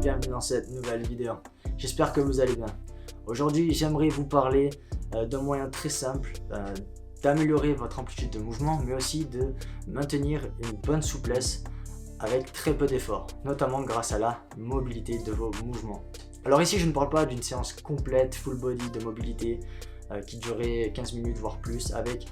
bienvenue dans cette nouvelle vidéo. J'espère que vous allez bien. Aujourd'hui, j'aimerais vous parler d'un moyen très simple d'améliorer votre amplitude de mouvement, mais aussi de maintenir une bonne souplesse avec très peu d'efforts, notamment grâce à la mobilité de vos mouvements. Alors ici, je ne parle pas d'une séance complète, full body de mobilité qui durerait 15 minutes voire plus, avec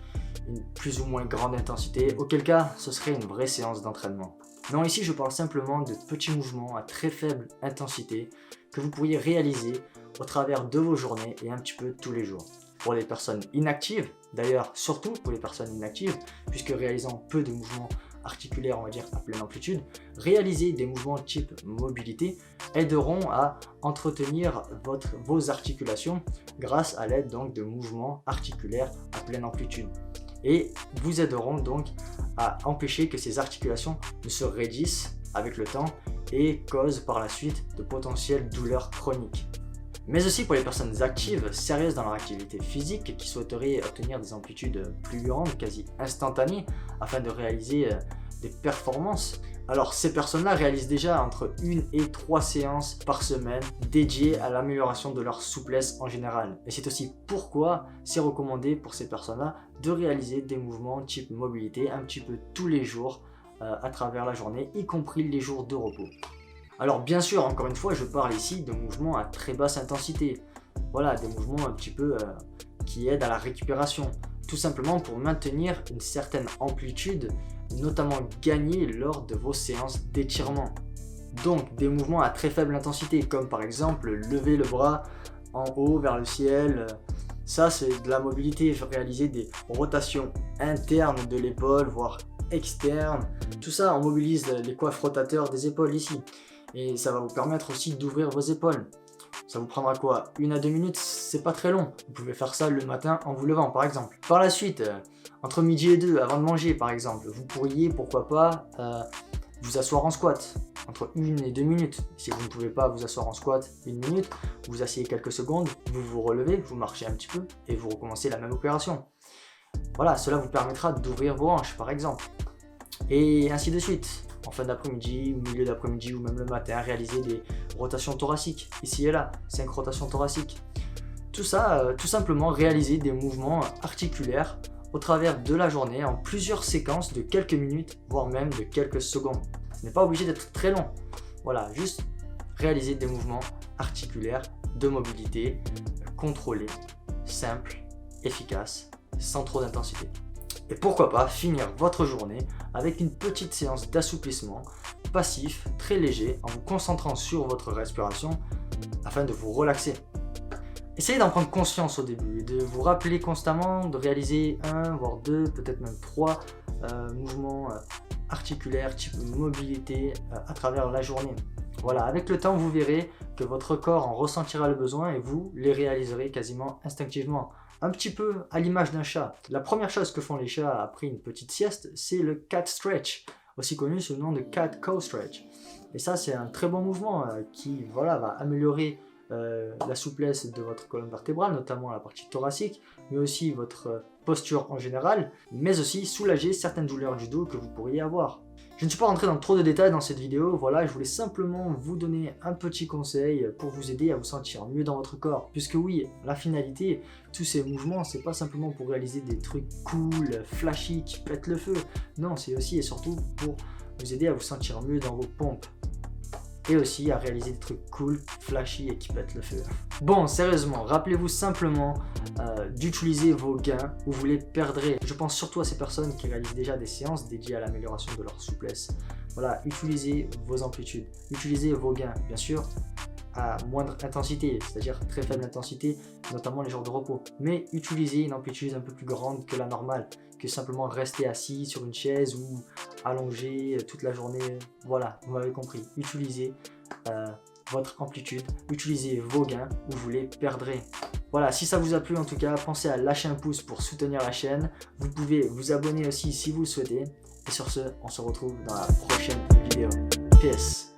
une plus ou moins grande intensité, auquel cas ce serait une vraie séance d'entraînement. Non, ici je parle simplement de petits mouvements à très faible intensité que vous pourriez réaliser au travers de vos journées et un petit peu tous les jours. Pour les personnes inactives, d'ailleurs surtout pour les personnes inactives, puisque réalisant peu de mouvements articulaires, on va dire à pleine amplitude, réaliser des mouvements type mobilité aideront à entretenir vos articulations grâce à l'aide donc de mouvements articulaires à pleine amplitude. Et vous aideront donc à empêcher que ces articulations ne se raidissent avec le temps et causent par la suite de potentielles douleurs chroniques. Mais aussi pour les personnes actives, sérieuses dans leur activité physique, qui souhaiteraient obtenir des amplitudes plus grandes, quasi instantanées, afin de réaliser des performances. Alors ces personnes-là réalisent déjà entre 1 et 3 séances par semaine dédiées à l'amélioration de leur souplesse en général. Et c'est aussi pourquoi c'est recommandé pour ces personnes-là de réaliser des mouvements type mobilité un petit peu tous les jours à travers la journée, y compris les jours de repos. Alors bien sûr, encore une fois, je parle ici de mouvements à très basse intensité. Voilà, des mouvements un petit peu qui aident à la récupération. Tout simplement pour maintenir une certaine amplitude, notamment gagnée lors de vos séances d'étirement. Donc des mouvements à très faible intensité, comme par exemple lever le bras en haut vers le ciel. Ça c'est de la mobilité, réaliser des rotations internes de l'épaule, voire externes. Tout ça, on mobilise les coiffes rotateurs des épaules ici. Et ça va vous permettre aussi d'ouvrir vos épaules. Ça vous prendra quoi, 1 à 2 minutes, c'est pas très long. Vous pouvez faire ça le matin en vous levant par exemple. Par la suite, entre midi et 2, avant de manger par exemple, vous pourriez pourquoi pas vous asseoir en squat. Entre 1 et 2 minutes. Si vous ne pouvez pas vous asseoir en squat 1 minute, vous asseyez quelques secondes, vous vous relevez, vous marchez un petit peu et vous recommencez la même opération. Voilà, cela vous permettra d'ouvrir vos hanches par exemple. Et ainsi de suite. En fin d'après-midi, ou milieu d'après-midi, ou même le matin, réaliser des rotations thoraciques, ici et là, 5 rotations thoraciques. Tout ça, tout simplement réaliser des mouvements articulaires au travers de la journée en plusieurs séquences de quelques minutes, voire même de quelques secondes. Ce n'est pas obligé d'être très long. Voilà, juste réaliser des mouvements articulaires de mobilité contrôlés, simples, efficaces, sans trop d'intensité. Et pourquoi pas finir votre journée avec une petite séance d'assouplissement passif, très léger, en vous concentrant sur votre respiration afin de vous relaxer. Essayez d'en prendre conscience au début et de vous rappeler constamment de réaliser 1, voire 2, peut-être même 3 mouvements articulaires type mobilité à travers la journée. Voilà, avec le temps, vous verrez que votre corps en ressentira le besoin et vous les réaliserez quasiment instinctivement. Un petit peu à l'image d'un chat. La première chose que font les chats après une petite sieste, c'est le cat stretch, aussi connu sous le nom de cat cow stretch. Et ça, c'est un très bon mouvement qui va améliorer la souplesse de votre colonne vertébrale, notamment la partie thoracique, mais aussi votre posture en général, mais aussi soulager certaines douleurs du dos que vous pourriez avoir. Je ne suis pas rentré dans trop de détails dans cette vidéo, voilà, je voulais simplement vous donner un petit conseil pour vous aider à vous sentir mieux dans votre corps. Puisque oui, la finalité, tous ces mouvements, c'est pas simplement pour réaliser des trucs cool, flashy, qui pètent le feu. Non, c'est aussi et surtout pour vous aider à vous sentir mieux dans vos pompes. Et aussi à réaliser des trucs cool, flashy et qui pètent le feu. Bon, sérieusement, rappelez-vous simplement d'utiliser vos gains ou vous les perdrez. Je pense surtout à ces personnes qui réalisent déjà des séances dédiées à l'amélioration de leur souplesse. Voilà, utilisez vos amplitudes, utilisez vos gains, bien sûr, à moindre intensité, c'est-à-dire très faible intensité, notamment les jours de repos. Mais utilisez une amplitude un peu plus grande que la normale, que simplement rester assis sur une chaise ou allongé toute la journée. Voilà, vous m'avez compris. Utilisez votre amplitude, utilisez vos gains ou vous les perdrez. Voilà, si ça vous a plu en tout cas, pensez à lâcher un pouce pour soutenir la chaîne. Vous pouvez vous abonner aussi si vous le souhaitez. Et sur ce, on se retrouve dans la prochaine vidéo. Peace.